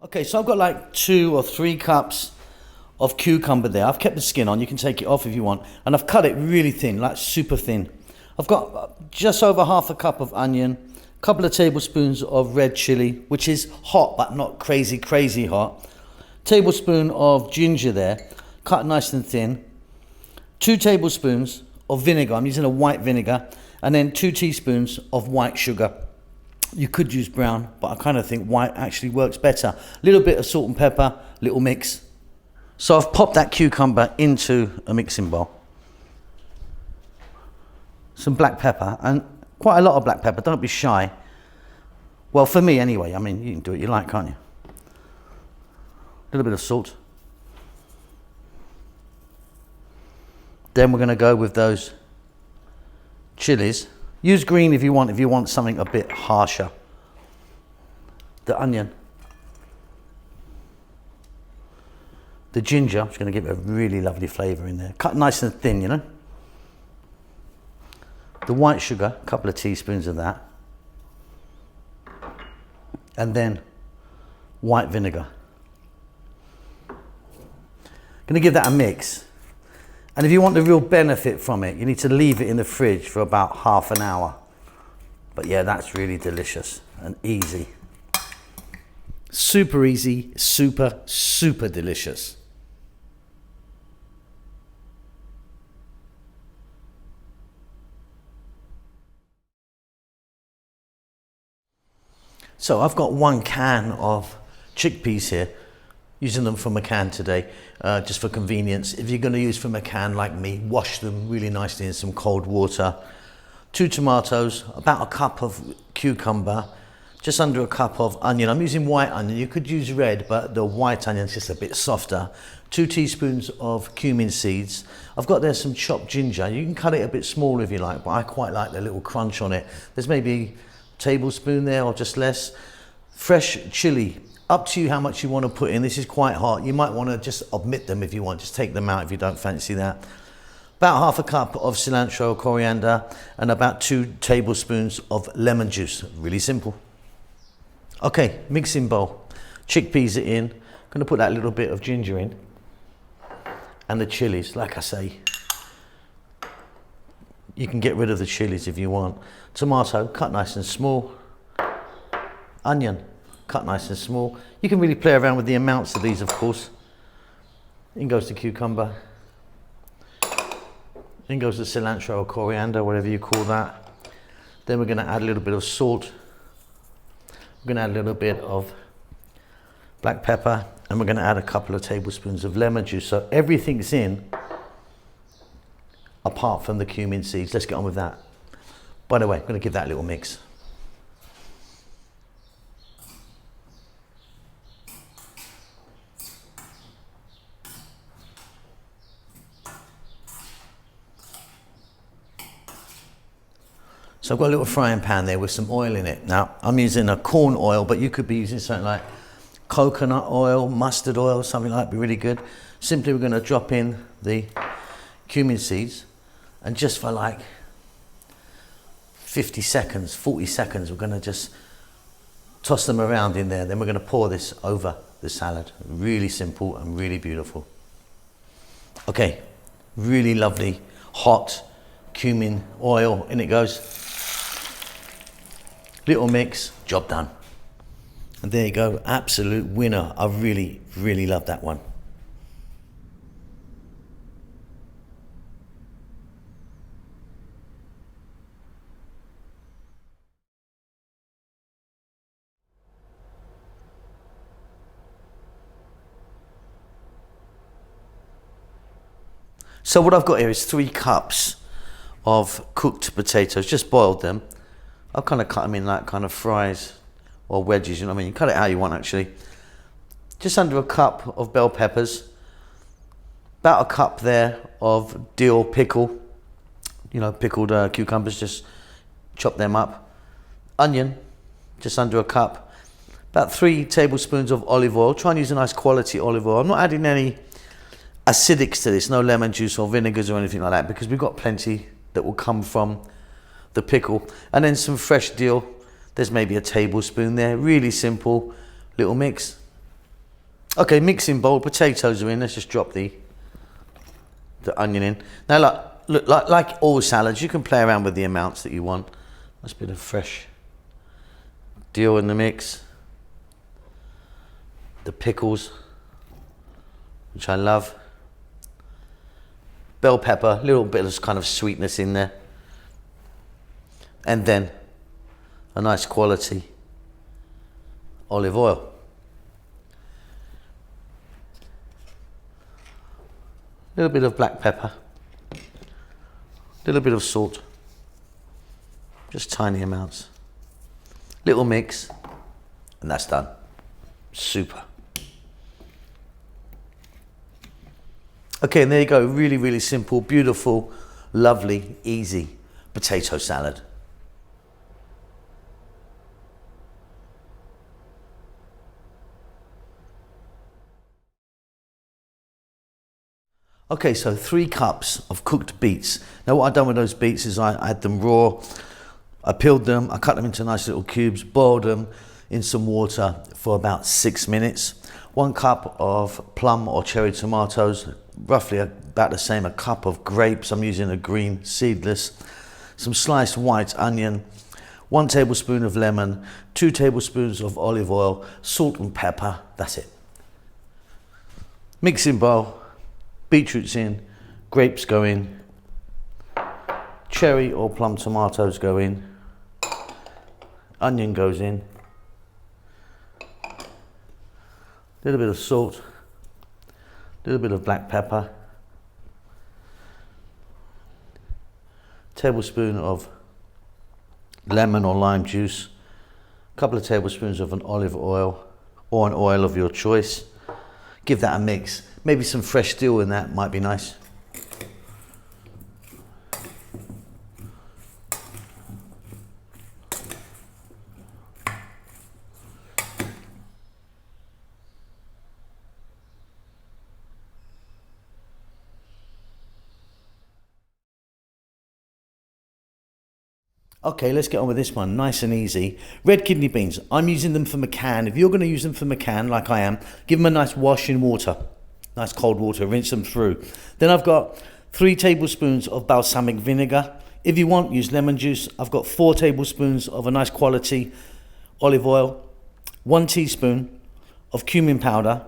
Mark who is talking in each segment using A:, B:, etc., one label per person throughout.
A: Okay, so I've got like 2 or 3 cups of cucumber there. I've kept the skin on, you can take it off if you want. And I've cut it really thin, like super thin. I've got just over half a cup of onion, a couple of tablespoons of red chili, which is hot but not crazy hot. Tablespoon of ginger there, cut nice and thin. 2 tablespoons of vinegar, I'm using a white vinegar, and then 2 teaspoons of white sugar. You could use brown, but I kind of think white actually works better. A little bit of salt and pepper, little mix. So I've popped that cucumber into a mixing bowl. Some black pepper, and quite a lot of black pepper, don't be shy. Well, for me anyway, I mean, you can do what you like, can't you? A little bit of salt. Then we're gonna go with those chilies. Use green if you want something a bit harsher. The onion. The ginger, I'm just going to give it a really lovely flavour in there. Cut nice and thin, you know. The white sugar, a couple of teaspoons of that. And then white vinegar. Going to give that a mix. And if you want the real benefit from it, you need to leave it in the fridge for about half an hour. But yeah, that's really delicious and easy. Super easy, super delicious. So I've got 1 can of chickpeas here. Using them from a can today, just for convenience. If you're going to use from a can like me, wash them really nicely in some cold water. 2 tomatoes, about a cup of cucumber, just under a cup of onion. I'm using white onion, you could use red, but the white onion is just a bit softer. 2 teaspoons of cumin seeds. I've got there some chopped ginger. You can cut it a bit smaller if you like, but I quite like the little crunch on it. There's maybe a tablespoon there or just less. Fresh chili. Up to you how much you want to put in. This is quite hot. You might want to just omit them if you want. Just take them out if you don't fancy that. About half a cup of cilantro or coriander and about 2 tablespoons of lemon juice. Really simple. Okay, mixing bowl. Chickpeas are in. I'm going to put that little bit of ginger in. And the chilies, like I say. You can get rid of the chilies if you want. Tomato, cut nice and small. Onion, cut nice and small. You can really play around with the amounts of these, of course. In goes the cucumber. In goes the cilantro or coriander, whatever you call that. Then we're going to add a little bit of salt. We're going to add a little bit of black pepper, and we're going to add a couple of tablespoons of lemon juice. So everything's in, apart from the cumin seeds. Let's get on with that. By the way, I'm going to give that a little mix. So I've got a little frying pan there with some oil in it. Now, I'm using a corn oil, but you could be using something like coconut oil, mustard oil, something like that, be really good. Simply, we're going to drop in the cumin seeds, and just for like 50 seconds, 40 seconds, we're going to just toss them around in there. Then we're going to pour this over the salad. Really simple and really beautiful. Okay, really lovely, hot cumin oil, in it goes. Little mix, job done. And there you go, absolute winner. I really love that one. So what I've got here is 3 cups of cooked potatoes, just boiled them. I'll kind of cut them in like kind of fries or wedges, you know what I mean? You cut it how you want actually. Just under a cup of bell peppers. About a cup there of dill pickle. You know, pickled cucumbers, just chop them up. Onion, just under a cup. About 3 tablespoons of olive oil. Try and use a nice quality olive oil. I'm not adding any acidics to this, no lemon juice or vinegars or anything like that, because we've got plenty that will come from the pickle. And then some fresh dill. There's maybe a tablespoon there. Really simple little mix. Okay, mixing bowl, potatoes are in. Let's just drop the onion in. Now look, like all salads, you can play around with the amounts that you want. Nice bit of fresh dill in the mix. The pickles, which I love. Bell pepper, a little bit of kind of sweetness in there. And then a nice quality olive oil. A little bit of black pepper, a little bit of salt, just tiny amounts. Little mix, and that's done. Super. Okay, and there you go. Really, really simple, beautiful, lovely, easy potato salad. Okay, so 3 cups of cooked beets. Now what I've done with those beets is I had them raw, I peeled them, I cut them into nice little cubes, boiled them in some water for about 6 minutes. 1 cup of plum or cherry tomatoes, roughly about the same, a cup of grapes, I'm using a green seedless, some sliced white onion, 1 tablespoon of lemon, 2 tablespoons of olive oil, salt and pepper, that's it. Mixing bowl. Beetroots in, grapes go in, cherry or plum tomatoes go in, onion goes in, a little bit of salt, a little bit of black pepper, tablespoon of lemon or lime juice, a couple of tablespoons of an olive oil or an oil of your choice. Give that a mix. Maybe some fresh dill in that might be nice. Okay, let's get on with this one, nice and easy. Red kidney beans, I'm using them from a can. If you're gonna use them from a can, like I am, give them a nice wash in water. Nice cold water, rinse them through. Then I've got 3 tablespoons of balsamic vinegar. If you want, use lemon juice. I've got 4 tablespoons of a nice quality olive oil, 1 teaspoon of cumin powder,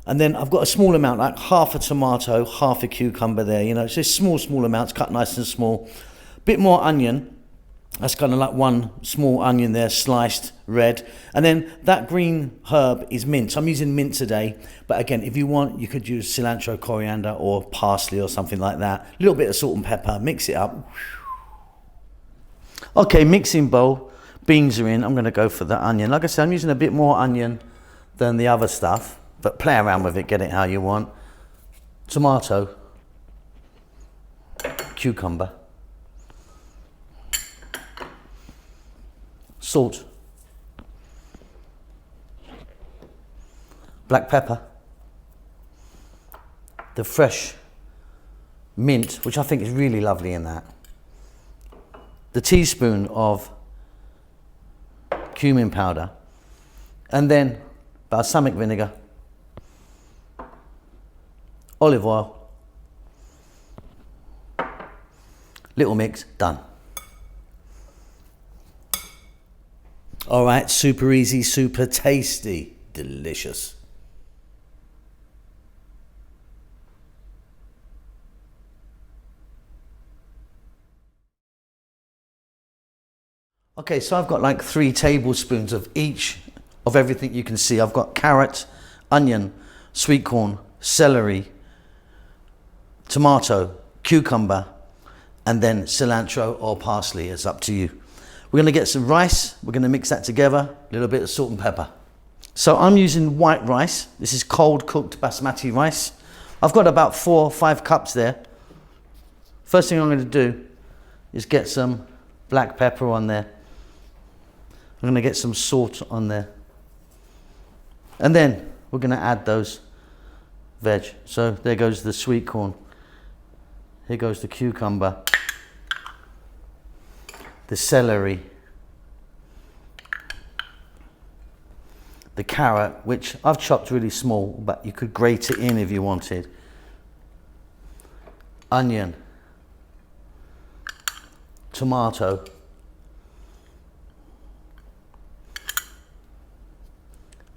A: and then I've got a small amount, like half a tomato, half a cucumber there, you know, it's just small amounts, cut nice and small. Bit more onion. That's kind of like 1 small onion there, sliced red. And then that green herb is mint. I'm using mint today. But again, if you want, you could use cilantro, coriander, or parsley or something like that. A little bit of salt and pepper, mix it up. Okay, mixing bowl. Beans are in. I'm going to go for the onion. Like I said, I'm using a bit more onion than the other stuff. But play around with it, get it how you want. Tomato. Cucumber. Salt, black pepper, the fresh mint, which I think is really lovely in that, the teaspoon of cumin powder, and then balsamic vinegar, olive oil, little mix, done. All right, super easy, super tasty, delicious. Okay, so I've got like 3 tablespoons of each of everything you can see. I've got carrot, onion, sweet corn, celery, tomato, cucumber, and then cilantro or parsley, it's up to you. We're going to get some rice, we're going to mix that together, a little bit of salt and pepper. So I'm using white rice, this is cold cooked basmati rice. I've got about 4 or 5 cups there. First thing I'm going to do is get some black pepper on there. I'm going to get some salt on there. And then we're going to add those veg. So there goes the sweet corn. Here goes the cucumber. The celery, the carrot, which I've chopped really small, but you could grate it in if you wanted. Onion, tomato,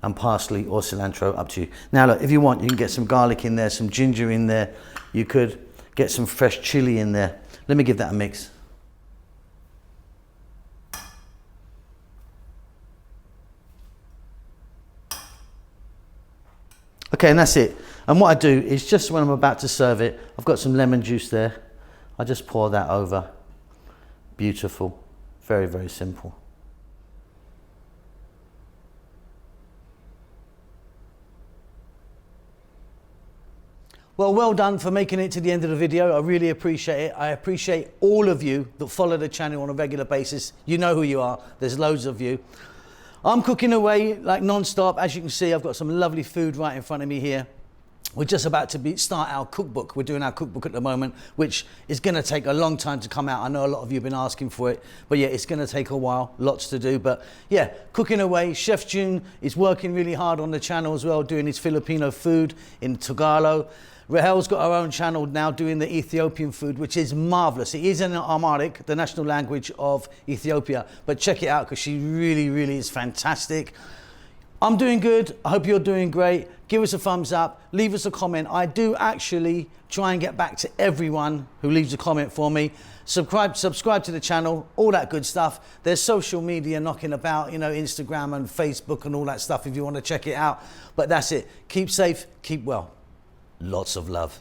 A: and parsley or cilantro, up to you. Now look, if you want, you can get some garlic in there, some ginger in there. You could get some fresh chili in there. Let me give that a mix. Okay, and that's it. And what I do is just when I'm about to serve it, I've got some lemon juice there. I just pour that over. Beautiful. Very, very simple. Well done for making it to the end of the video. I really appreciate it. I appreciate all of you that follow the channel on a regular basis. You know who you are. There's loads of you. I'm cooking away like non-stop. As you can see, I've got some lovely food right in front of me here. We're just about to start our cookbook. We're doing our cookbook at the moment, which is going to take a long time to come out. I know a lot of you have been asking for it, but yeah, it's going to take a while, lots to do. But yeah, cooking away. Chef June is working really hard on the channel as well, doing his Filipino food in Tagalog. Rahel's got her own channel now doing the Ethiopian food, which is marvelous. It is in Amharic, the national language of Ethiopia, but check it out because she really, really is fantastic. I'm doing good. I hope you're doing great. Give us a thumbs up. Leave us a comment. I do actually try and get back to everyone who leaves a comment for me. Subscribe to the channel, all that good stuff. There's social media knocking about, you know, Instagram and Facebook and all that stuff if you want to check it out. But that's it. Keep safe, keep well. Lots of love.